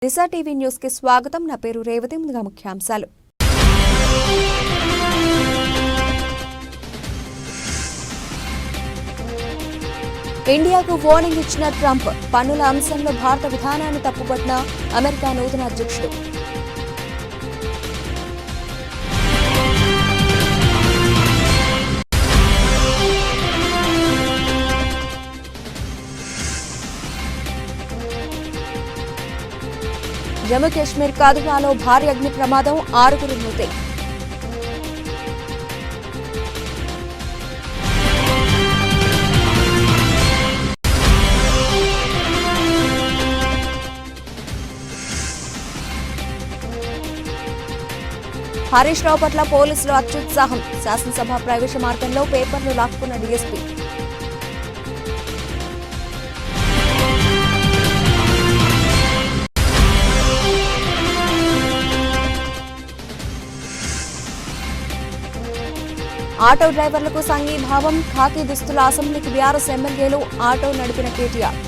దిశ TV news కి స్వాగతం. నా పేరు రేవతి. ముందుగా ముఖ్యాంశాలు. ఇండియాకు వార్నింగ్ ఇచ్చిన ట్రంప్. పన్నుల అంశంలో భారత విధానాన్ని తప్పుపట్టిన అమెరికా నూతన అధ్యక్షుడు. జమ్మూ కాశ్మీర్ కాదువాలో భారీ అగ్ని ప్రమాదం, 6 మృతి. హరీష్ రావు పట్ల పోలీసులు అత్యుత్సాహం. శాసనసభ ప్రవేశ మార్గంలో పేపర్లు లాక్కున్న డీఎస్పీ. ఆటో డ్రైవర్లకు సంఘీభావం. ఖాకీ దుస్తుల అసెంబ్లీకి బీఆర్ఎస్ ఎమ్మెల్యేలు. ఆటో నడిపిన కేటీఆర్.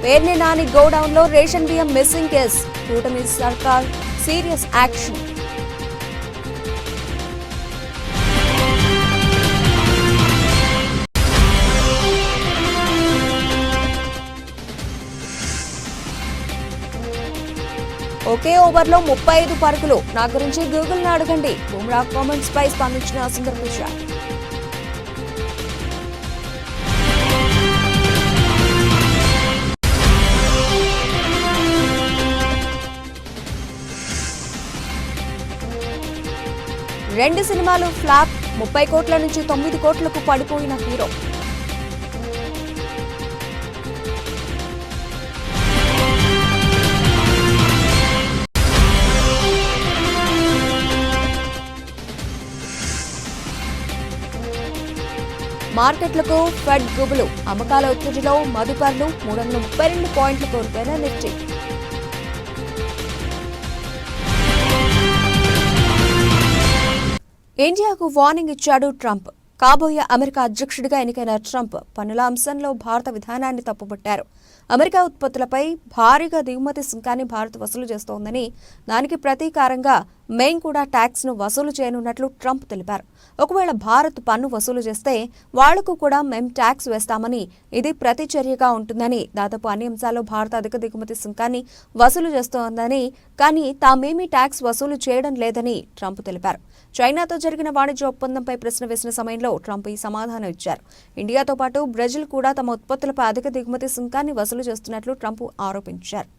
పేర్ని నాని గోడౌన్ లో రేషన్ బియ్యం మిస్సింగ్ కేసు. కూటమి సర్కార్ సీరియస్ యాక్షన్. ఒకే ఓవర్లో 35 పరుగులు. నా గురించి గూగుల్ ను అడగండి. బుమ్రా కామెంట్స్ పై స్పందించిన సుందర్ పిచాయ్. రెండు సినిమాలు ఫ్లాప్. 30 కోట్ల నుంచి 9 కోట్లకు పడిపోయిన హీరో. మార్కెట్లకు ఫెడ్ గుబులు. అమ్మకాల ఒత్తిడిలో మదుపర్లు. 332 పాయింట్లు కోల్పోయిన నిఫ్టీ. ఇండియాకు వార్నింగ్ ఇచ్చాడు ట్రంప్. కాబోయే అమెరికా అధ్యక్షుడిగా ఎన్నికైన ట్రంప్ పన్నుల అంశంలో భారత విధానాన్ని తప్పుపట్టారు. అమెరికా ఉత్పత్తులపై భారీగా దిగుమతి సుంకాన్ని భారత్ వసూలు చేస్తోందని, దానికి ప్రతీకారంగా మేం కూడా ట్యాక్స్ ను వసూలు చేయనున్నట్లు ట్రంప్ తెలిపారు. ఒకవేళ భారత్ పన్ను వసూలు చేస్తే వాళ్లకు కూడా మేం ట్యాక్స్ వేస్తామని, ఇది ప్రతిచర్యగా ఉంటుందని, దాదాపు అన్ని అంశాల్లో భారత్ అధిక దిగుమతి సుంకాన్ని వసూలు చేస్తోందని, కానీ తామేమీ ట్యాక్స్ వసూలు చేయడం లేదని ట్రంప్ తెలిపారు. చైనాతో జరిగిన వాణిజ్య ఒప్పందంపై ప్రశ్న వేసిన సమయంలో ట్రంప్ ఈ సమాధానం ఇచ్చారు. ఇండియాతో పాటు బ్రెజిల్ కూడా తమ ఉత్పత్తులపై అధిక దిగుమతి సుంకాన్ని వసూలు చేస్తున్నట్లు ట్రంప్ ఆరోపించారు.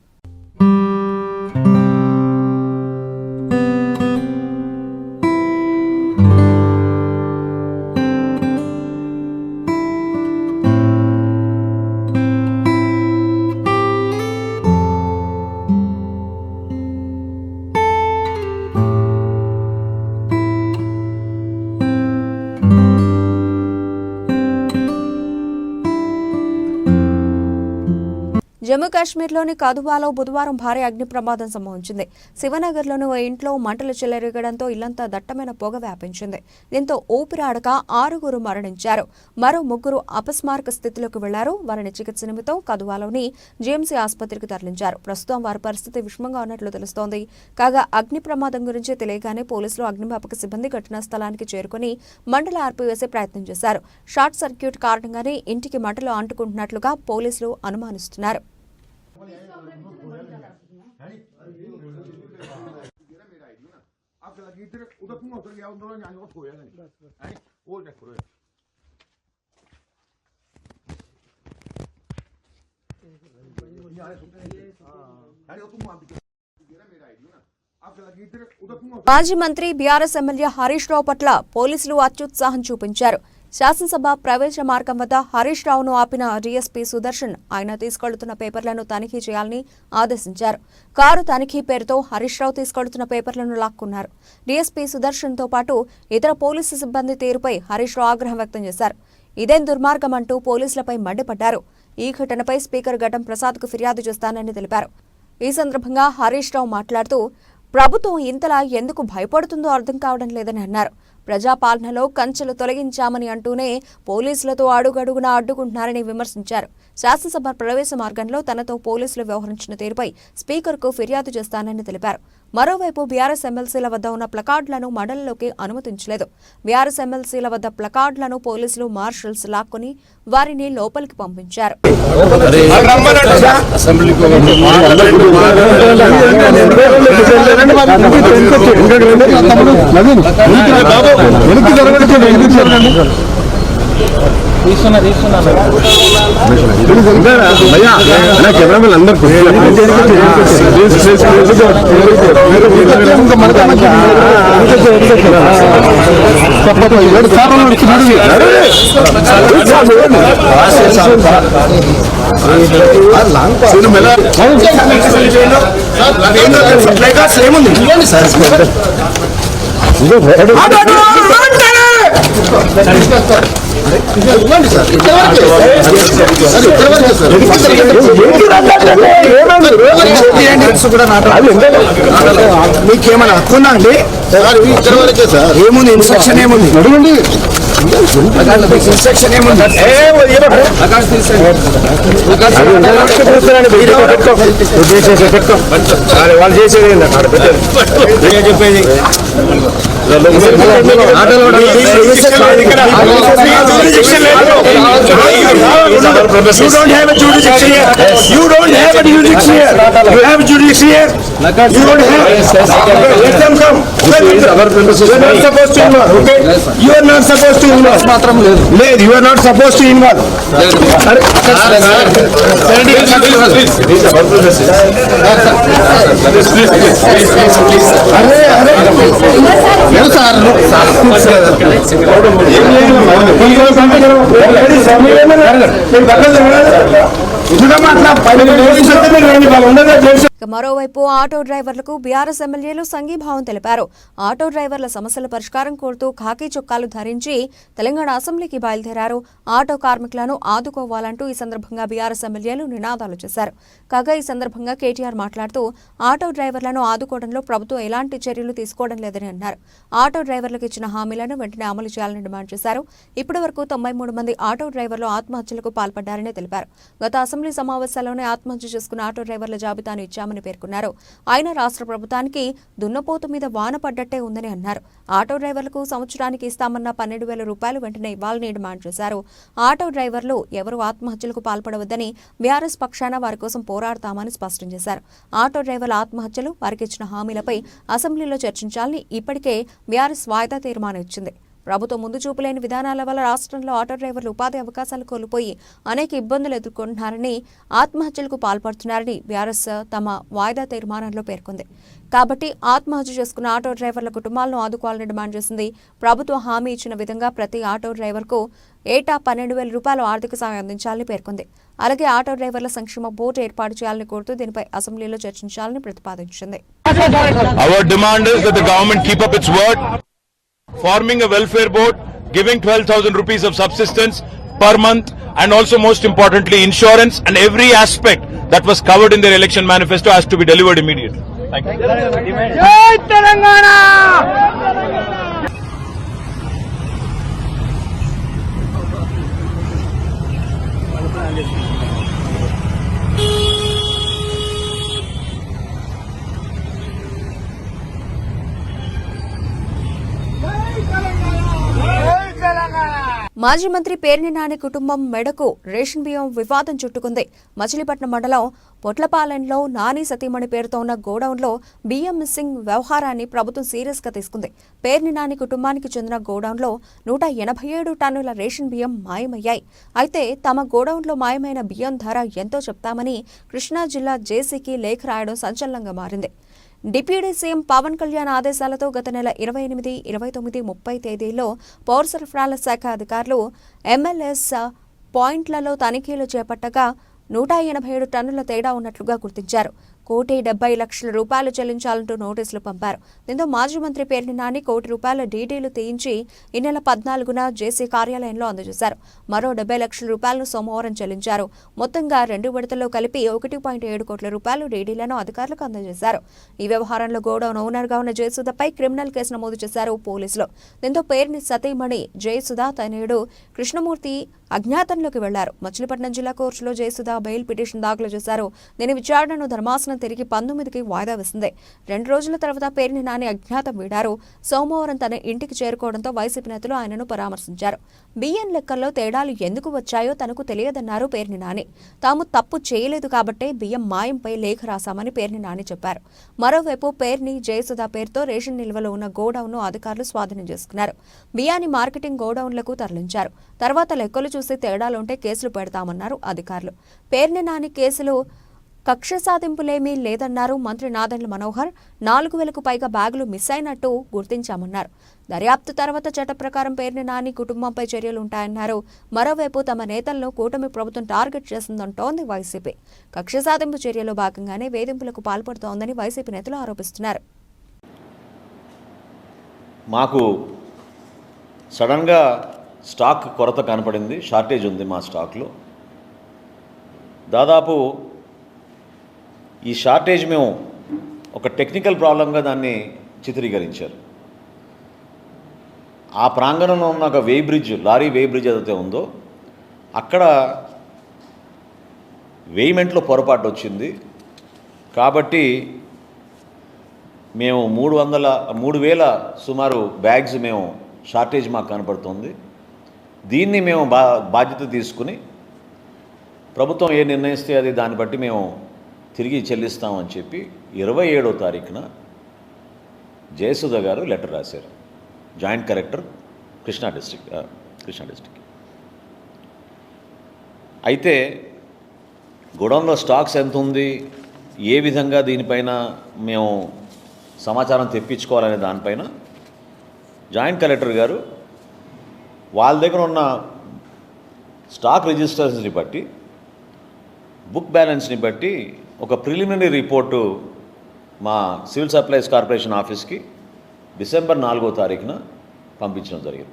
జమ్మూ కాశ్మీర్లోని కథువాలో బుధవారం భారీ అగ్ని ప్రమాదం సంభవించింది. శివనగర్లోని ఓ ఇంట్లో మంటలు చెలరేగడంతో ఇల్లంతా దట్టమైన పొగ వ్యాపించింది. దీంతో ఊపిరాడక 6 మరణించారు. మరో 3 అపస్మారక స్థితిలోకి వెళ్లారు. వారిని చికిత్స నిమిత్తం కథువాలోని జీఎంసీ ఆసుపత్రికి తరలించారు. ప్రస్తుతం వారి పరిస్థితి విషమంగా ఉన్నట్లు తెలుస్తోంది. కాగా అగ్ని ప్రమాదం గురించి తెలియగానే పోలీసులు, అగ్నిమాపక సిబ్బంది ఘటనా స్థలానికి చేరుకుని మంటలు ఆర్పివేసే ప్రయత్నం చేశారు. షార్ట్ సర్క్యూట్ కారణంగానే ఇంటికి మంటలు అంటుకుంటున్నట్లుగా పోలీసులు అనుమానిస్తున్నారు. మాజీ మంత్రి బీఆర్ఎస్ ఎమ్మెల్యే హరీష్ రావు పట్ల పోలీసులు అత్యుత్సాహం చూపించారు. శాసనసభ ప్రవేశ మార్గం వద్ద హరీష్ రావును ఆపిన డీఎస్పీ సుదర్శన్ ఆయన తీసుకెళ్తున్న పేపర్లను తనిఖీ చేయాలని ఆదేశించారు. కారు తనిఖీ పేరుతో హరీష్ రావు తీసుకెళ్తున్న పేపర్లను లాక్కున్నారు. డీఎస్పీ సుదర్శన్ తో పాటు ఇతర పోలీసు సిబ్బంది తీరుపై హరీష్ రావు ఆగ్రహం వ్యక్తం చేశారు. ఇదేం దుర్మార్గం అంటూ పోలీసులపై మండిపడ్డారు. ఈ ఘటనపై స్పీకర్ ఘటం ప్రసాద్ కు ఫిర్యాదు చేస్తానని తెలిపారు. ఈ సందర్భంగా హరీష్ రావు మాట్లాడుతూ ప్రభుత్వం ఇంతలా ఎందుకు భయపడుతుందో అర్థం కావడం లేదని అన్నారు. ప్రజాపాలనలో కంచెలు తొలగించామని అంటూనే పోలీసులతో అడుగడుగునా అడ్డుకుంటున్నారని విమర్శించారు. శాసనసభ ప్రవేశ మార్గంలో తనతో పోలీసులు వ్యవహరించిన తీరుపై స్పీకర్కు ఫిర్యాదు చేస్తానని తెలిపారు. మరోవైపు బీఆర్ఎస్ ఎమ్మెల్సీల వద్ద ఉన్న ప్లకార్డులను మండలిలోకి అనుమతించలేదు. బీఆర్ఎస్ ఎమ్మెల్సీల వద్ద ప్లకార్డులను పోలీసులు మార్షల్స్ లాక్కొని వారిని లోపలికి పంపించారు. మీకేమైనా హక్కుందా అండి? ఏముంది ఇన్స్ట్రక్షన్ ఏముంది? ఇన్స్ట్రక్షన్ ఏముంది? వాళ్ళు చేసేది చెప్పేది You don't have a jurisdiction here. You don't have a jurisdiction here. You have a jurisdiction here. You don't have. Let them come. You are not supposed to involve. Okay? You are not supposed to involve. లేదు. You are not supposed to involve. మరోవైపు auto డ్రైవర్లకు BRS ఎమ్మెల్యేలు సంఘీభావం తెలిపారు. Auto డ్రైవర్ల సమస్యల పరిష్కారం కోరుతూ ఖాకీ చొక్కాలు ధరించి తెలంగాణ అసెంబ్లీకి బయలుదేరారు. ఆటో కార్మికులను ఆదుకోవాలంటూ ఈ సందర్భంగా బీఆర్ఎస్ ఎమ్మెల్యేలు నినాదాలు చేశారు. కాగా ఈ సందర్భంగా కేటీఆర్ మాట్లాడుతూ ఆటో డ్రైవర్లను ఆదుకోవడంలో ప్రభుత్వం ఎలాంటి చర్యలు తీసుకోవడం లేదని అన్నారు. ఆటో డ్రైవర్లకు ఇచ్చిన హామీలను వెంటనే అమలు చేయాలని డిమాండ్ చేశారు. ఇప్పటి వరకు 93 మంది ఆటో డ్రైవర్లు ఆత్మహత్యలకు పాల్పడ్డారని తెలిపారు. గత అసెంబ్లీ సమావేశాల్లోనే ఆత్మహత్య చేసుకున్న ఆటో డ్రైవర్ల జాబితాను ఇచ్చామని పేర్కొన్నారు. ఆయన రాష్ట్ర ప్రభుత్వానికి దున్నపోతు మీద వాన పడ్డట్టే ఉందని అన్నారు. ఆటో డ్రైవర్లకు సంవత్సరానికి ఇస్తామన్న 12,000 రూపాయలు వెంటనే ఇవ్వాలని డిమాండ్ చేశారు. ఆటో డ్రైవర్లు ఎవరూ ఆత్మహత్యలకు పాల్పడవద్దని బీఆర్ఎస్ పక్షాన వారి కోసం పోరాడతామని స్పష్టం చేశారు. ఆటో డ్రైవర్ల ఆత్మహత్యలు, వారికి ఇచ్చిన హామీలపై అసెంబ్లీలో చర్చించాలని ఇప్పటికే బీఆర్ఎస్ వాయిదా తీర్మానం ఇచ్చింది. ప్రభుత్వం ముందు చూపులేని విధానాల వల్ల రాష్ట్రంలో ఆటో డ్రైవర్లు ఉపాధి అవకాశాలు కోల్పోయి అనేక ఇబ్బందులు ఎదుర్కొంటున్నారని, ఆత్మహత్యలకు పాల్పడుతున్నారని బీఆర్ఎస్ తమ వాయిదా తీర్మానంలో పేర్కొంది. కాబట్టి ఆత్మహత్య చేసుకున్న ఆటో డ్రైవర్ల కుటుంబాలను ఆదుకోవాలని డిమాండ్ చేసింది. ప్రభుత్వం హామీ ఇచ్చిన విధంగా ప్రతి ఆటో డ్రైవర్కు ఏటా 12,000 రూపాయలు ఆర్థిక సాయం అందించాలని పేర్కొంది. అలాగే ఆటో డ్రైవర్ల సంక్షేమ బోర్డు ఏర్పాటు చేయాలని కోరుతూ దీనిపై అసెంబ్లీలో చర్చించాలని ప్రతిపాదించింది. Forming a welfare board, giving 12,000 rupees of subsistence per month, and also most importantly insurance, and every aspect that was covered in their election manifesto has to be delivered immediately. Thank you. Jai Telangana! మాజీ మంత్రి పేర్ని నాని కుటుంబం మెడకు ration బియ్యం వివాదం చుట్టుకుంది. మచిలీపట్నం మండలం పొట్లపాలెంలో నాని సతీమణి పేరుతో ఉన్న గోడౌన్లో బియ్యం మిస్సింగ్ వ్యవహారాన్ని ప్రభుత్వం సీరియస్ గా తీసుకుంది. పేర్ని నాని కుటుంబానికి చెందిన గోడౌన్లో 187 టన్నుల రేషన్ బియ్యం మాయమయ్యాయి. అయితే తమ గోడౌన్లో మాయమైన బియ్యం ధర ఎంతో చెప్తామని కృష్ణా జిల్లా జేసీకి లేఖ రాయడం సంచలనంగా మారింది. డిప్యూటీ సీఎం పవన్ కళ్యాణ్ ఆదేశాలతో గత నెల 28, 29, 30 తేదీల్లో పౌర సరఫరాల శాఖ అధికారులు ఎంఎల్ఎస్ పాయింట్లలో తనిఖీలు చేపట్టగా 187 టన్నుల తేడా ఉన్నట్లుగా గుర్తించారు. ₹1,70,00,000 చెల్లించాలంటూ నోటీసులు పంపారు. దీంతో మాజీ మంత్రి పేర్ని నాని ₹1,00,00,000 డీడీలు తీయించి ఈ నెల 14న జేసీ కార్యాలయంలో అందజేశారు. మరో ₹70,00,000 సోమవారం చెల్లించారు. మొత్తంగా 2 విడతల్లో కలిపి ₹1.7 కోట్ల డీడీలను అధికారులకు అందజేశారు. ఈ వ్యవహారంలో గోడౌన్ ఓనర్గా ఉన్న జయసుధపై క్రిమినల్ కేసు నమోదు చేశారు పోలీసులు. దీంతో పేర్ని సతీమణి జయసుధ తనయుడు కృష్ణమూర్తి అజ్ఞాతంలోకి వెళ్లారు. మచిలీపట్నం జిల్లా కోర్టులో జయసుధ బెయిల్ పిటిషన్ దాఖలు చేశారు. దీని విచారణను ధర్మాసనం తిరిగి 19కి వాయిదా వేసింది. 2 రోజుల తర్వాత పేర్ని నాని అజ్ఞాతం వీడారు. సోమవారం తన ఇంటికి చేరుకోవడంతో వైసీపీ నేతలు ఆయనను పరామర్శించారు. బియ్యం లెక్కల్లో తేడాలు ఎందుకు వచ్చాయో తనకు తెలియదన్నారు పేర్ని నాని. తాము తప్పు చేయలేదు కాబట్టే బియ్యం మాయంపై లేఖ రాశామని పేర్ని నాని చెప్పారు. మరోవైపు పేర్ని జయసుధ పేరుతో రేషన్ నిల్వలో ఉన్న గోడౌన్ను అధికారులు స్వాధీనం చేసుకున్నారు. బియ్యాన్ని మార్కెటింగ్ గోడౌన్లకు తరలించారు. తర్వాత లెక్కలు చూసి తేడాలుంటే కేసులు పెడతామన్నారు అధికారులు. పేర్ని నాని కేసులు కక్ష సాధింపులేమీ లేదన్నారు మంత్రి నాదెండ్ల మనోహర్. 4,000కు పైగా బ్యాగులు మిస్ అయినట్టు గుర్తించామన్నారు. దర్యాప్తు తర్వాత చట్ట ప్రకారం పేర్ని నాని కుటుంబంపై చర్యలుంటాయన్నారు. మరోవైపు తమ నేతలను కూటమి ప్రభుత్వం టార్గెట్ చేసిందంటోంది వైసీపీ. కక్ష సాధింపు చర్యలో భాగంగానే వేధింపులకు పాల్పడుతోందని వైసీపీ నేతలు ఆరోపిస్తున్నారు. మాకు సడన్గా స్టాక్ కొరత కనపడింది, షార్టేజ్ ఉంది మా స్టాక్లో. దాదాపు ఈ షార్టేజ్ మేము ఒక టెక్నికల్ ప్రాబ్లంగా దాన్ని చిత్రీకరించారు. ఆ ప్రాంగణంలో ఉన్న ఒక లారీ వే బ్రిడ్జ్ ఏదైతే ఉందో అక్కడ వేయిమెంట్లో పొరపాటు వచ్చింది. కాబట్టి మేము 3,000 సుమారు బ్యాగ్స్ మేము షార్టేజ్ మాకు కనపడుతుంది. దీన్ని మేము బాధ్యత తీసుకుని ప్రభుత్వం ఏ నిర్ణయిస్తే అది దాన్ని బట్టి మేము తిరిగి చెల్లిస్తామని చెప్పి 27వ తారీఖున జయసుధ గారు లెటర్ రాశారు. Joint collector Krishna district. అయితే గోడౌన్లో స్టాక్స్ ఎంత ఉంది, ఏ విధంగా దీనిపైన మేము సమాచారం తెప్పించుకోవాలనే దానిపైన జాయింట్ కలెక్టర్ గారు వాళ్ళ దగ్గర ఉన్న స్టాక్ రిజిస్టర్స్ని బట్టి, బుక్ బ్యాలెన్స్ని బట్టి ఒక ప్రిలిమినరీ రిపోర్టు మా సివిల్ సప్లైస్ కార్పొరేషన్ ఆఫీస్కి డిసెంబర్ 4వ తారీఖున పంపించడం జరిగింది.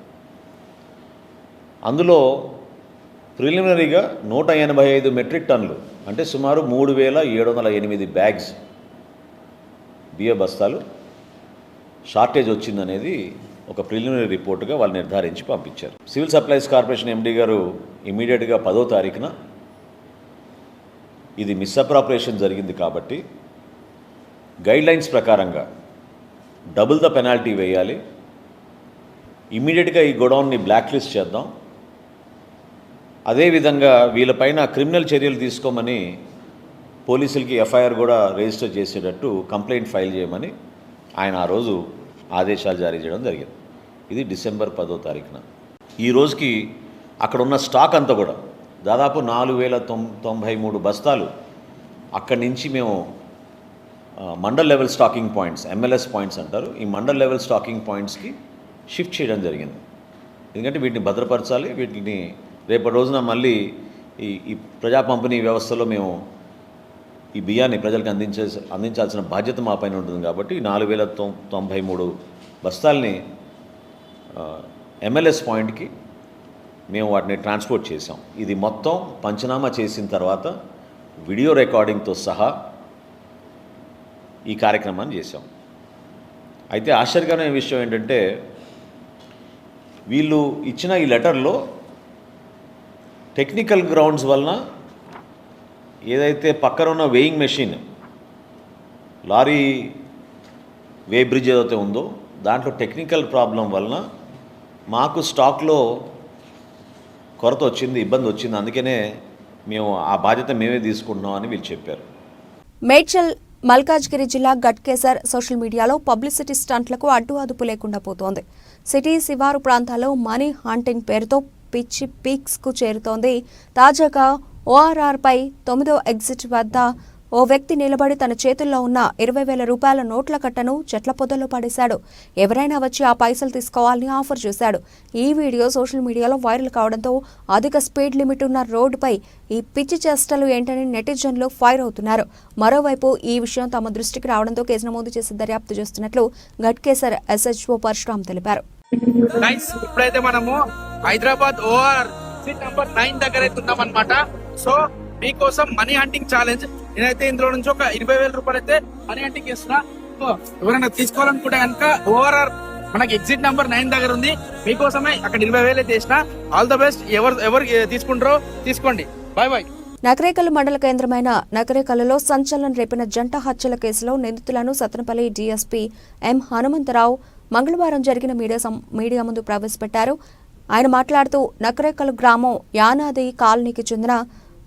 అందులో ప్రిలిమినరీగా 185 మెట్రిక్ టన్నులు అంటే సుమారు 3,708 బ్యాగ్స్ బియ్య బస్తాలు షార్టేజ్ వచ్చిందనేది ఒక ప్రిలిమినరీ రిపోర్టుగా వాళ్ళు నిర్ధారించి పంపించారు. సివిల్ సప్లైస్ కార్పొరేషన్ ఎండీ గారు ఇమీడియట్గా 10వ తారీఖున ఇది మిస్అప్రాపరేషన్ జరిగింది కాబట్టి గైడ్లైన్స్ ప్రకారంగా డబుల్ ద పెనాల్టీ వేయాలి, ఇమీడియట్గా ఈ గోడౌన్ని బ్లాక్ లిస్ట్ చేద్దాం, అదేవిధంగా వీళ్ళపైన క్రిమినల్ చర్యలు తీసుకోమని పోలీసులకి ఎఫ్ఐఆర్ కూడా రిజిస్టర్ చేసేటట్టు కంప్లైంట్ ఫైల్ చేయమని ఆయన ఆ రోజు ఆదేశాలు జారీ చేయడం జరిగింది. ఇది డిసెంబర్ 10వ తారీఖున. ఈ రోజుకి అక్కడ ఉన్న స్టాక్ అంతా కూడా దాదాపు 4,093 బస్తాలు అక్కడి నుంచి మేము mandal level stocking points, MLS points అంటారు, ఈ మండల్ లెవెల్ స్టాకింగ్ పాయింట్స్కి షిఫ్ట్ చేయడం జరిగింది. ఎందుకంటే వీటిని భద్రపరచాలి, వీటిని రేపటి రోజున మళ్ళీ ఈ ప్రజా పంపిణీ వ్యవస్థలో మేము ఈ బియ్యాన్ని ప్రజలకు అందించాల్సిన బాధ్యత మా పైన ఉంటుంది. కాబట్టి 4,093 బస్తాల్ని ఎంఎల్ఎస్ పాయింట్కి మేము వాటిని ట్రాన్స్పోర్ట్ చేసాం. ఇది మొత్తం పంచనామా చేసిన తర్వాత వీడియో రికార్డింగ్తో సహా ఈ కార్యక్రమాన్ని చేసాం. అయితే ఆశ్చర్యకరమైన విషయం ఏంటంటే వీళ్ళు ఇచ్చిన ఈ లెటర్లో టెక్నికల్ గ్రౌండ్స్ వలన ఏదైతే పక్కన ఉన్న వేయింగ్ మెషిన్ లారీ వే బ్రిడ్జ్ ఏదైతే ఉందో దాంట్లో టెక్నికల్ ప్రాబ్లం వలన మాకు స్టాక్లో కొరత వచ్చింది, ఇబ్బంది వచ్చింది, అందుకనే మేము ఆ బాధ్యత మేమే తీసుకుంటున్నాం అని వీళ్ళు చెప్పారు. మేడ్చల్ మల్కాజ్గిరి జిల్లా గట్కేసర్ సోషల్ మీడియాలో పబ్లిసిటీ స్టంట్లకు అడ్డు అదుపు లేకుండా పోతోంది. సిటీ శివారు ప్రాంతాల్లో మనీ హాంటింగ్ పేరుతో పిచ్చి పీక్స్కు చేరుతోంది. తాజాగా ఓఆర్ఆర్పై 9వ ఎగ్జిట్ వద్ద ఓ వ్యక్తి నిలబడి తన చేతుల్లో ఉన్న 20,000 రూపాయల నోట్ల కట్టను చెట్ల పొదల్లో పడేశాడు. ఎవరైనా వచ్చి ఆ పైసలు తీసుకోవాలని ఆఫర్ చేశాడు. ఈ వీడియో సోషల్ మీడియాలో వైరల్ కావడంతో అధిక స్పీడ్ లిమిట్ ఉన్న రోడ్డుపై ఈ పిచ్చి చేష్టలు ఏంటని నెటిజన్లు ఫైర్ అవుతున్నారు. మరోవైపు ఈ విషయం తమ దృష్టికి రావడంతో కేసు నమోదు చేసి దర్యాప్తు చేస్తున్నట్లు గట్కేసర్ SHO పరశురామ్ తెలిపారు. ఇప్పుడైతే మనము హైదరాబాద్ ఓఆర్ సీట్ నంబర్ 9 దగ్గర అయితే ఉన్నాం అనమాట. సో మీకోసం మనీ హంటింగ్ ఛాలెంజ్. నేనైతే ఇందులో నుంచి ఒక 20,000 రూపాయలు అయితే మనీ హంటింగ్ చేస్తున్నా. సో ఎవరైనా తీసుకోవాలనుకుంటే కనుక ఓఆర్ఆర్ మనకి ఎగ్జిట్ నంబర్ 9 దగ్గర ఉంది. మీకోసమే అక్కడ 20,000 అయితే చేసిన. All the best. ఎవరు తీసుకుంటారో తీసుకోండి. Bye bye. నకరేకల్ మండల కేంద్రమైన నకరేకల్లో సంచలనం రేపిన జంట హత్యల కేసులో నిందితులను సత్తెనపల్లి DSP M హనుమంతరావు మంగళవారం జరిగిన మీడియా ముందు ప్రవేశపెట్టారు. ఆయన మాట్లాడుతూ నకరేకల్ గ్రామం యానాది కాలనీకి చెందిన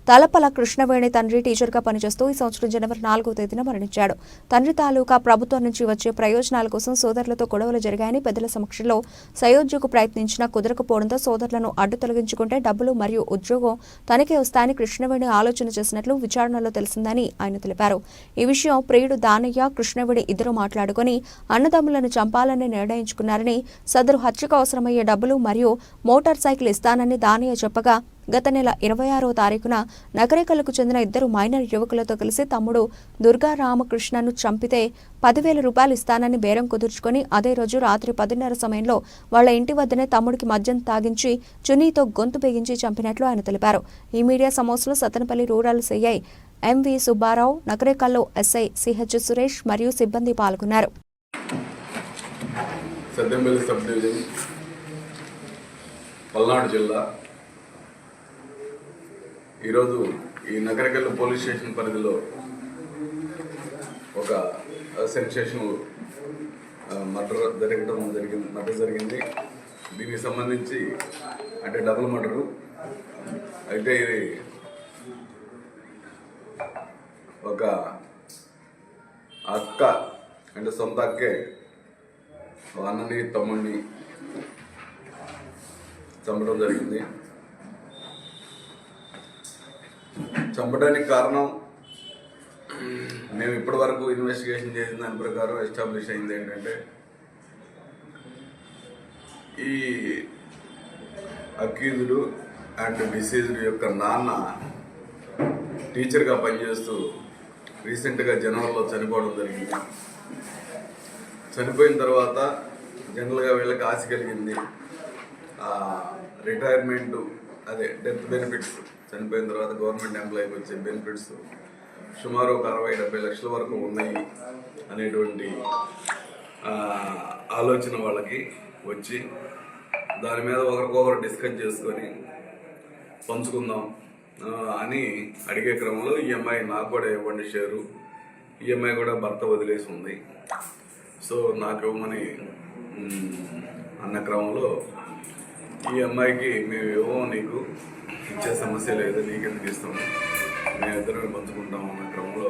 తలపల కృష్ణవేణి తండ్రి టీచర్గా పనిచేస్తూ ఈ సంవత్సరం జనవరి 4వ తేదీన మరణించాడు. తండ్రి తాలూకా ప్రభుత్వం నుంచి వచ్చే ప్రయోజనాల కోసం సోదరులతో గొడవలు జరిగాయని పెద్దల సమక్షంలో సయోధ్యకు ప్రయత్నించినా కుదరకపోవడంతో సోదరులను అడ్డు తొలగించుకుంటే డబ్బులు మరియు ఉద్యోగం తనకే వస్తాయని కృష్ణవేణి ఆలోచన చేసినట్లు విచారణలో తెలిసిందని ఆయన తెలిపారు. ఈ విషయం ప్రియుడు దానయ్య, కృష్ణవేణి ఇద్దరు మాట్లాడుకుని అన్నదమ్ములను చంపాలని నిర్ణయించుకున్నారని, సదరు హత్యకు అవసరమయ్యే డబ్బులు మరియు మోటార్ సైకిల్ ఇస్తానని దానయ్య చెప్పగా గత నెల 26వ తారీఖున నకరేకల్కు చెందిన ఇద్దరు మైనర్ యువకులతో కలిసి తమ్ముడు దుర్గా రామకృష్ణను చంపితే 10,000 రూపాయలు ఇస్తానని బేరం కుదుర్చుకొని అదే రోజు రాత్రి 10:30 సమయంలో వాళ్ల ఇంటి వద్దనే తమ్ముడికి మద్యం తాగించి చున్నీతో గొంతు బిగించి చంపినట్లు ఆయన తెలిపారు. ఈ మీడియా సమావేశంలో Sattenapalli rural CI MV Subbarao, నకరేకల్లో SI CH సురేష్ మరియు సిబ్బంది పాల్గొన్నారు. సత్తెనపల్లి సబ్ డివిజన్, పల్నాడు జిల్లా. ఈరోజు ఈ నకరేకల్ పోలీస్ స్టేషన్ పరిధిలో ఒక సెన్సేషనల్ మర్డర్ జరిగింది. దీనికి సంబంధించి అంటే డబుల్ మర్డరు. అయితే ఇది ఒక అక్క అంటే సొంత అక్కే అన్నని తమ్ముడిని చంపడం జరిగింది. చంపడానికి కారణం మేము ఇప్పటి వరకు ఇన్వెస్టిగేషన్ చేసిన దాని ప్రకారం ఎస్టాబ్లిష్ అయింది ఏంటంటే, ఈ అక్యూజ్డ్ అండ్ డిసీజ్డ్ యొక్క నాన్న టీచర్గా పనిచేస్తూ రీసెంట్గా జనవరిలో చనిపోవడం జరిగింది. చనిపోయిన తర్వాత జనరల్గా వీళ్ళకి ఆశ కలిగింది రిటైర్మెంట్, అదే డెత్ బెనిఫిట్స్. చనిపోయిన తర్వాత గవర్నమెంట్ ఎంప్లాయీకి వచ్చే బెనిఫిట్స్ సుమారు ఒక 60-70 లక్షల వరకు ఉన్నాయి అనేటువంటి ఆలోచన వాళ్ళకి వచ్చి దాని మీద ఒకరికొకరు డిస్కస్ చేసుకొని పంచుకుందాం అని అడిగే క్రమంలో ఈ అమ్మాయి నాకు కూడా ఇవ్వండి షేరు, ఈ అమ్మాయి కూడా భర్త వదిలేసి ఉంది, సో నాకు ఇవ్వమని అన్న క్రమంలో ఈ అమ్మాయికి మేము ఇవ్వము, నీకు ఇచ్చే సమస్య లేదు, నీకెందుకు ఇస్తాము, మేమిద్దరం పంచుకుంటాం అన్న క్రమంలో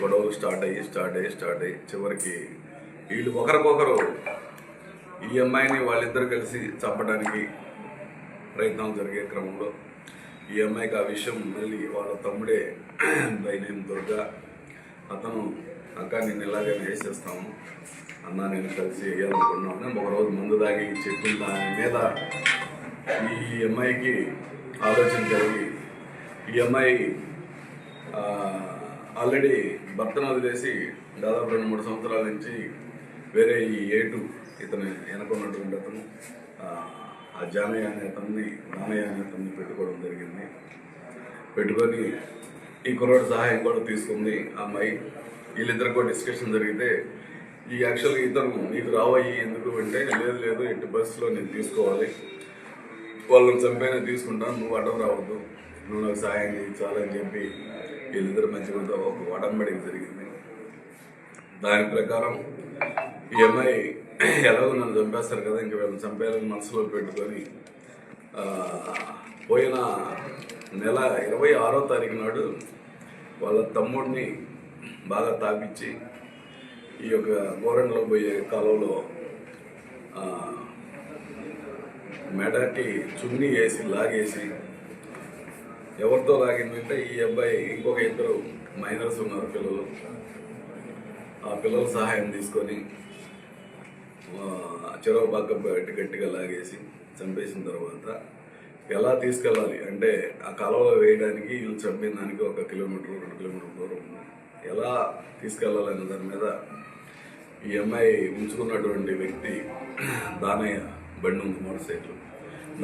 గొడవలు స్టార్ట్ అయ్యి చివరికి వీళ్ళు ఒకరికొకరు ఈ అమ్మాయిని వాళ్ళిద్దరు కలిసి చంపడానికి ప్రయత్నం జరిగే క్రమంలో ఈ అమ్మాయికి ఆ విషయం మళ్ళీ వాళ్ళ తమ్ముడే బైనేని దుర్గా, అతను అక్క నేను ఇలాగే వేసేస్తాము అన్న, నేను కలిసి వేయాలనుకున్నాను. ఒకరోజు ముందు దాగి చెప్పిన దాని మీద ఈ అమ్మాయికి ఆలోచన కలిగి ఈ అమ్మాయి ఆల్రెడీ భర్తను వదిలేసి దాదాపు 2-3 సంవత్సరాల నుంచి వేరే ఈ ఏటు ఇతను వెనకున్నటువంటి అతను ఆ నానయ్య అనే అతన్ని పెట్టుకోవడం జరిగింది. పెట్టుకొని ఈ కుర్రాడు సహాయం కూడా తీసుకుంది ఆ అమ్మాయి. వీళ్ళిద్దరు కూడా డిస్కషన్ జరిగితే ఈ యాక్చువల్గా ఇతను నీకు రావయ్యి ఎందుకు అంటే, లేదు ఎట్టి బస్సులో నేను తీసుకోవాలి, వాళ్ళని చంపైనా తీసుకుంటాను, నువ్వు అడ్డం రావద్దు, నువ్వు నాకు సహాయం చేయించాలని చెప్పి వీళ్ళిద్దరు మంచిగా ఒక వడంబడి జరిగింది. దాని ప్రకారం ఈ అమ్మాయి ఎలాగో నన్ను చంపేస్తారు కదా, ఇంక వీళ్ళని చంపేయాలని మనసులో పెట్టుకొని పోయిన నెల 26వ తారీఖు నాడు వాళ్ళ తమ్ముడిని బాగా తాపించి ఈ యొక్క గోరంలో పోయే కాలంలో మెడకి చున్నీ వేసి లాగేసి, ఎవరితో లాగిందంటే ఈ అబ్బాయి ఇంకొక ఇద్దరు మైనర్స్ ఉన్నారు పిల్లలు. ఆ పిల్లల సహాయం తీసుకొని చెరువు పక్క గట్టిగా లాగేసి చంపేసిన తర్వాత ఎలా తీసుకెళ్ళాలి అంటే ఆ కాలువలో వేయడానికి వీళ్ళు చంపిన దానికి 1 కిలోమీటర్ 2 కిలోమీటర్ దూరం ఉంది. ఎలా తీసుకెళ్లాలనే దాని మీద ఈ అమ్మాయి ఉంచుకున్నటువంటి వ్యక్తి దానయ్య బండి ఉంది, మోటార్ సైకిల్.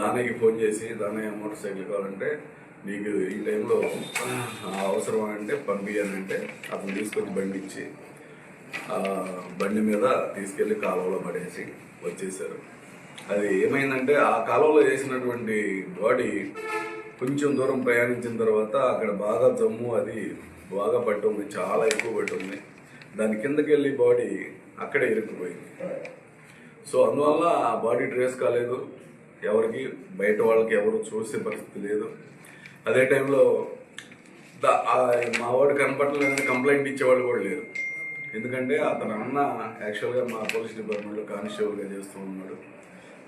దానయ్యకి ఫోన్ చేసి, దానయ్య మోటార్ సైకిల్ కావాలంటే నీకు ఈ టైంలో అవసరం అంటే పంపించానంటే అతను తీసుకొని బండి ఇచ్చి బండి మీద తీసుకెళ్లి కాలువలో పడేసి వచ్చేసారు. అది ఏమైందంటే ఆ కాలువలో వేసినటువంటి బాడీ కొంచెం దూరం ప్రయాణించిన తర్వాత అక్కడ బాగా జమ్ము అది బాగా పట్టుంది, చాలా ఎక్కువ పట్టుంది. దాని కిందకి వెళ్ళి బాడీ అక్కడే ఇరుక్కుపోయింది. సో అందువల్ల ఆ బాడీ ట్రేస్ కాలేదు, ఎవరికి బయట వాళ్ళకి ఎవరు చూసే పరిస్థితి లేదు. అదే టైంలో మా వాడు కనపడలేదని కంప్లైంట్ ఇచ్చేవాళ్ళు కూడా లేరు. ఎందుకంటే అతను అన్న యాక్చువల్గా మా పోలీస్ డిపార్ట్మెంట్లో కానిస్టేబుల్గా చేస్తూ ఉన్నాడు.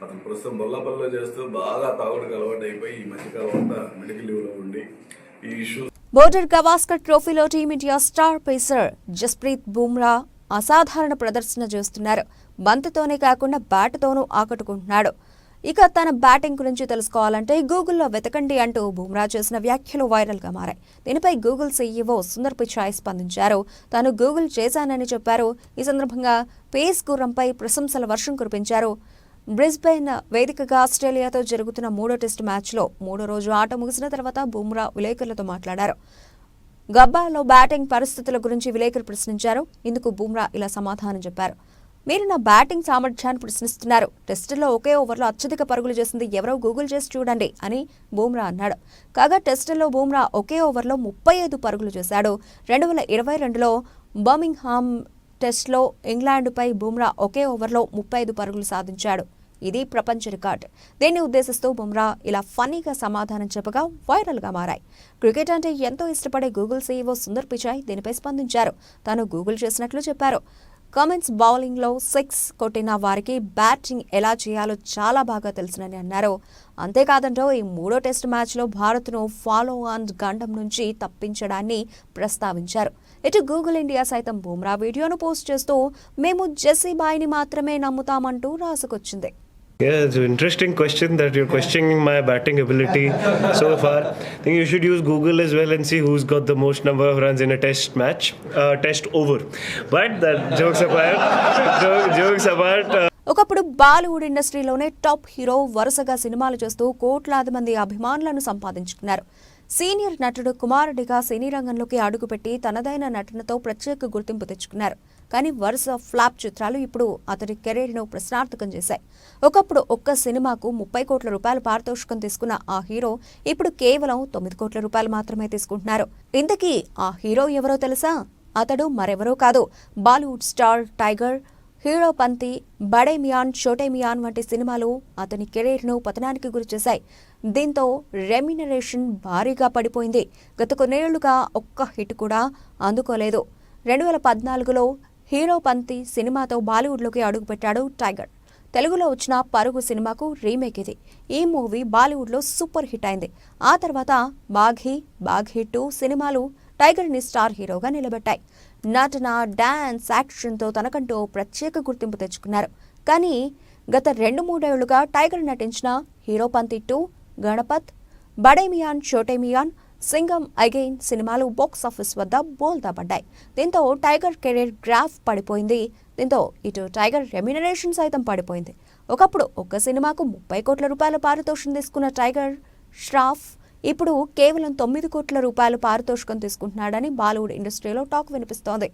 అతను ప్రస్తుతం బొల్లపల్లిలో చేస్తూ బాగా తాగుడుకు అలవాటు అయిపోయి ఈ మధ్యకాలం అంతా మెడికల్ లీవ్లో ఉండి ఈ ఇష్యూ. బోర్డర్ గవాస్కర్ ట్రోఫీలో team India star pacer Jasprit Bumrah అసాధారణ ప్రదర్శన చేస్తున్నారు. బంతితోనే కాకుండా బ్యాట్తోనూ ఆకట్టుకుంటున్నాడు. ఇక తన బ్యాటింగ్ గురించి తెలుసుకోవాలంటే గూగుల్లో వెతకండి అంటూ బుమ్రా చేసిన వ్యాఖ్యలు వైరల్గా మారాయి. దీనిపై గూగుల్ సీఈఓ సుందర్ పిచాయ్ స్పందించారు. తాను గూగుల్ చేశానని చెప్పారు. ఈ సందర్భంగా పేస్ గుర్రంపై ప్రశంసల వర్షం కురిపించారు. బ్రిస్బెన్ వేదికగా ఆస్ట్రేలియాతో జరుగుతున్న 3వ టెస్టు మ్యాచ్లో 3వ రోజు ఆట ముగిసిన తర్వాత బుమ్రా విలేకరులతో మాట్లాడారు. గబ్బాలో బ్యాటింగ్ పరిస్థితుల గురించి విలేకరులు ప్రశ్నించారు. ఇందుకు బుమ్రా ఇలా సమాధానం చెప్పారు. మీరు నా బ్యాటింగ్ సామర్థ్యాన్ని ప్రశ్నిస్తున్నారు. టెస్టులో ఒకే ఓవర్లో అత్యధిక పరుగులు చేసింది ఎవరో గూగుల్ చేసి చూడండి అని బుమ్రా అన్నాడు. కాగా టెస్టులో బుమ్రా ఒకే ఓవర్లో 35 పరుగులు చేశాడు. 2022లో బర్మింగ్హామ్ టెస్టులో ఇంగ్లాండ్పై బుమ్రా ఒకే ఓవర్లో 35 పరుగులు సాధించాడు. ఇది ప్రపంచ రికార్డు. దీన్ని ఉద్దేశిస్తూ బుమ్రా ఇలా ఫన్నీగా సమాధానం చెప్పగా వైరల్గా మారాయి. క్రికెట్ అంటే ఎంతో ఇష్టపడే గూగుల్ సీఈఓ సుందర్ పిచాయ్ దీనిపై స్పందించారు. తాను గూగుల్ చేసినట్లు చెప్పారు. కామెంట్స్ బౌలింగ్లో 6 కొట్టిన వారికి బ్యాటింగ్ ఎలా చేయాలో చాలా బాగా తెలుసునని అన్నారు. అంతేకాదంటూ ఈ 3వ టెస్టు మ్యాచ్లో భారత్ను ఫాలో ఆన్ గండం నుంచి తప్పించడాన్ని ప్రస్తావించారు. ఇటు గూగుల్ ఇండియా సైతం బుమ్రా వీడియోను పోస్ట్ చేస్తూ మేము జెస్సీ బాయ్ని మాత్రమే నమ్ముతామంటూ రాసుకొచ్చింది. Yeah, it's an interesting question that you're questioning my batting ability so far. I think you should use Google as well and see who's got the most number of runs in a test match, test over. But that jokes apart. ఒకప్పుడు Bollywood ఇండస్ట్రీలోనే top hero వరుసగా సినిమాలు చేస్తూ కోట్లాది మంది అభిమానులను సంపాదించుకున్నారు. Senior నటుడు కుమారుడిగా సినీ రంగంలోకి అడుగుపెట్టి తనదైన నటనతో ప్రత్యేక గుర్తింపు తెచ్చుకున్నారు. కానీ వరుస ఫ్లాప్ చిత్రాలు ఇప్పుడు అతడి కెరీర్ను ప్రశ్నార్థకం చేశాయి. ఒకప్పుడు ఒక్క సినిమాకు 30 కోట్ల రూపాయల పారితోషికం తీసుకున్న ఆ హీరో ఇప్పుడు కేవలం 9 కోట్ల రూపాయలు మాత్రమే తీసుకుంటున్నారు. ఇంతకీ ఆ హీరో ఎవరో తెలుసా? అతడు మరెవరో కాదు, బాలీవుడ్ స్టార్ టైగర్. హీరో పంతి, బడే మియాన్, చోటే మియాన్ వంటి సినిమాలు అతని కెరీర్ను పతనానికి గురిచేశాయి. దీంతో రెమ్యునరేషన్ భారీగా పడిపోయింది. గత కొన్నేళ్లుగా ఒక్క హిట్ కూడా అందుకోలేదు. 2014లో హీరో పంతి సినిమాతో బాలీవుడ్లోకి అడుగుపెట్టాడు టైగర్. తెలుగులో వచ్చిన పరుగు సినిమాకు రీమేక్ ఇది. ఈ మూవీ బాలీవుడ్లో సూపర్ హిట్ అయింది. ఆ తర్వాత బాఘీ, బాఘీ 2 సినిమాలు టైగర్ని స్టార్ హీరోగా నిలబెట్టాయి. నటన, డాన్స్, యాక్షన్తో తనకంటూ ప్రత్యేక గుర్తింపు తెచ్చుకున్నారు. కానీ గత 2-3 ఏళ్లుగా టైగర్ నటించిన హీరో పంతి 2, గణపత్, బడే మియాన్, చోటే మియాన్, సింగం అగైన్ సినిమాలు బాక్సాఫీస్ వద్ద బోల్తా పడ్డాయి. దీంతో టైగర్ కెరీర్ గ్రాఫ్ పడిపోయింది. దీంతో ఇటు టైగర్ రెమ్యునరేషన్ సైతం పడిపోయింది. ఒకప్పుడు ఒక్క సినిమాకు 30 కోట్ల రూపాయల పారితోషికం తీసుకున్న టైగర్ ష్రాఫ్ ఇప్పుడు కేవలం 9 కోట్ల రూపాయల పారితోషికం తీసుకుంటున్నాడని బాలీవుడ్ ఇండస్ట్రీలో టాక్ వినిపిస్తోంది.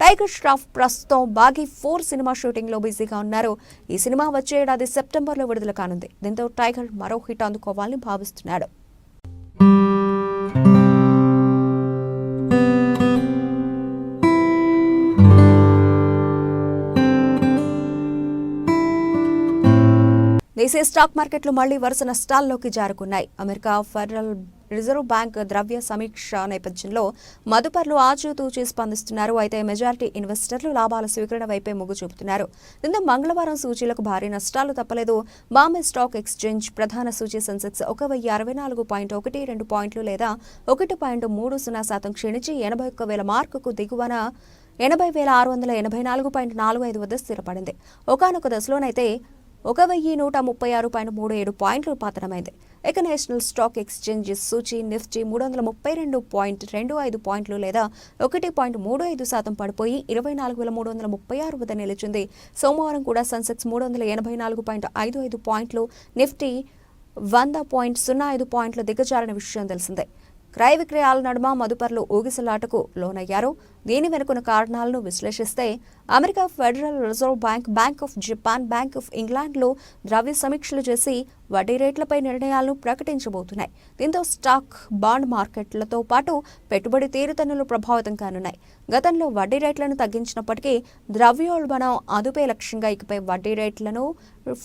టైగర్ ష్రాఫ్ ప్రస్తుతం బాఘీ 4 సినిమా షూటింగ్లో బిజీగా ఉన్నారు. ఈ సినిమా వచ్చే ఏడాది సెప్టెంబర్లో విడుదల కానుంది. దీంతో టైగర్ మరో హిట్ అందుకోవాలని భావిస్తున్నాడు. దేశీయ స్టాక్ మార్కెట్లు మళ్లీ వరుస నష్టాల్లోకి జారుకున్నాయి. అమెరికా ఫెడరల్ రిజర్వ్ బ్యాంక్ ద్రవ్య సమీక్ష నేపథ్యంలో మదుపర్లు ఆచూతూచి స్పందిస్తున్నారు. అయితే మెజారిటీ ఇన్వెస్టర్లు లాభాల స్వీకరణ వైపే మొగ్గు చూపుతున్నారు. దీంతో మంగళవారం సూచీలకు భారీ నష్టాలు తప్పలేదు. బాంబే స్టాక్ ఎక్స్చేంజ్ ప్రధాన సూచీ సెన్సెక్స్ 1064.12 పాయింట్లు లేదా 1.30% క్షీణించి 81,000 మార్కుకు దిగువన 80,684.45 వద్ద స్థిరపడింది. ఒకానొక దశలోనైతే 1,136.37 పాయింట్లు పతనమైంది. ఇక నేషనల్ స్టాక్ ఎక్స్చేంజ్ సూచీ నిఫ్టీ 332.25 పాయింట్లు లేదా 1.35% పడిపోయి 24,336 వద్ద నిలిచింది. సోమవారం కూడా సెన్సెక్స్ 384.55 పాయింట్లు, నిఫ్టీ 100.05 పాయింట్లు దిగజారిన విషయం తెలిసిందే. క్రయ విక్రయాల నడుమ మదుపర్లు ఊగిసలాటకు లోనయ్యారు. దీని వెనుకున్న కారణాలను విశ్లేషిస్తే America federal reserve bank, bank of Japan, bank of ఇంగ్లాండ్లో ద్రవ్య సమీక్షలు చేసి వడ్డీ రేట్లపై నిర్ణయాలను ప్రకటించబోతున్నాయి. దీంతో స్టాక్, బాండ్ మార్కెట్లతో పాటు పెట్టుబడి తీరుతెన్నులు ప్రభావితం కానున్నాయి. గతంలో వడ్డీ రేట్లను తగ్గించినప్పటికీ ద్రవ్యోల్బణం అదుపే లక్ష్యంగా ఇకపై వడ్డీ రేట్లను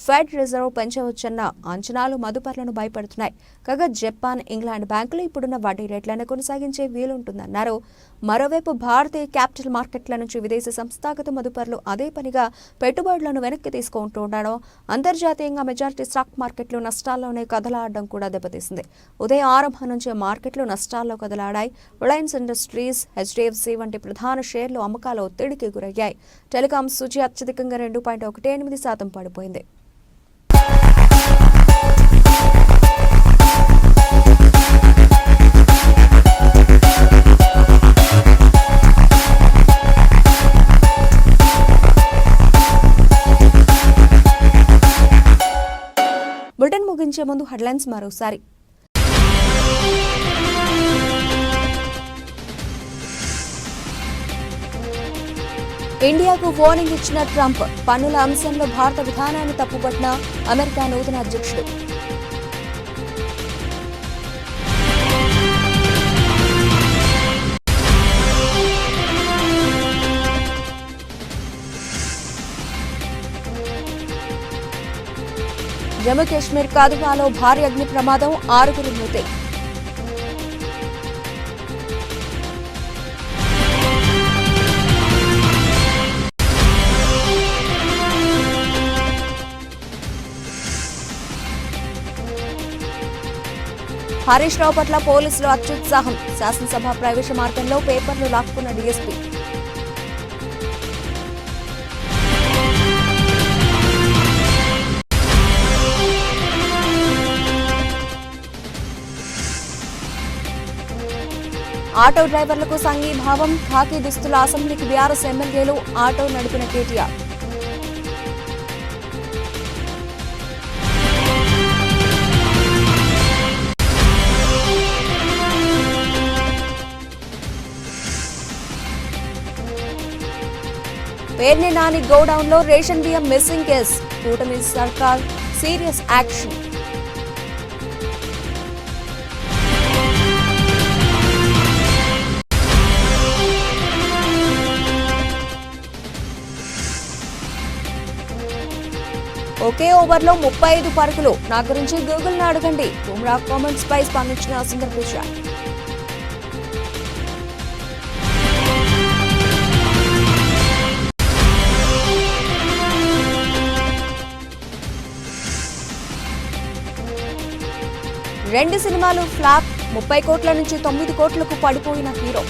ఫెడ్ రిజర్వ్ పెంచవచ్చన్న అంచనాలు మదుపర్లను భయపెడుతున్నాయి. కాగా జపాన్, ఇంగ్లాండ్ బ్యాంకులు ఇప్పుడున్న వడ్డీ రేట్లను కొనసాగించే వీలుంటుందన్నారు. మరోవైపు భారతీయ క్యాపిటల్ మార్కెట్ల నుంచి విదేశీ సంస్థాగత మదుపర్లు అదే పనిగా పెట్టుబడులను వెనక్కి తీసుకుంటుండడం, అంతర్జాతీయంగా మెజారిటీ స్టాక్ మార్కెట్లు నష్టాల్లోనే కదలాడడం కూడా దెబ్బతీసింది. ఉదయం ఆరంభం నుంచే మార్కెట్లు నష్టాల్లో కదలాడాయి. రిలయన్స్ ఇండస్ట్రీస్, హెచ్డిఎఫ్సి వంటి ప్రధాన షేర్లు అమ్మకాల ఒత్తిడికి గురయ్యాయి. టెలికాం సూచీ అత్యధికంగా 2.18% పడిపోయింది. బులెటిన్ ముగించే ముందు హెడ్లైన్స్ మరోసారి. ఇండియాకు వార్నింగ్ ఇచ్చిన ట్రంప్, పన్నుల అంశంలో భారత విధానాన్ని తప్పుపట్టిన అమెరికా నూతన అధ్యక్షుడు. జమ్మూ కాశ్మీర్ కథువాలో భారీ అగ్ని ప్రమాదం, 6 మృతి. హరీష్ రావు పట్ల పోలీసులు అత్యుత్సాహం, శాసనసభ ప్రవేశ మార్గంలో పేపర్లు లాక్కున్న డీఎస్పీ. ఆటో డ్రైవర్లకు సంఘీభావం, ఖాకీ దుస్తుల అసెంబ్లీకి బీఆర్ఎస్ ఎమ్మెల్యేలు, ఆటో నడిపిన కేటీఆర్. పేర్ని నాని గోడౌన్లో రేషన్ బియ్యం మిస్సింగ్ కేసు, కూటమి సర్కార్ సీరియస్ యాక్షన్. ఒకే ఓవర్లో 35 పరుగులు, నా గురించి గూగుల్ని అడగండి. బుమ్రా కామెంట్స్ పై స్పందించిన సుందర్ పిచాయ్. రెండు సినిమాలు ఫ్లాప్, 30 కోట్ల నుంచి 9 కోట్లకు పడిపోయిన హీరో.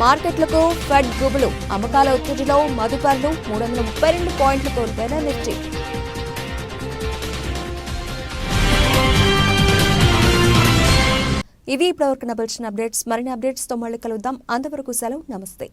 మార్కెట్లకు ఫెడ్ గుబులు, అమ్మకాల ఒత్తిడిలో మదుపర్లు 332 పాయింట్లు కోల్పోయిన నిఫ్టీ. ఇవి ఇప్పటివరకు నా బులెటిన్ అప్డేట్స్. మరిన్ని అప్డేట్స్తో మళ్ళీ కలుద్దాం. అంతవరకు సెలవు, నమస్తే.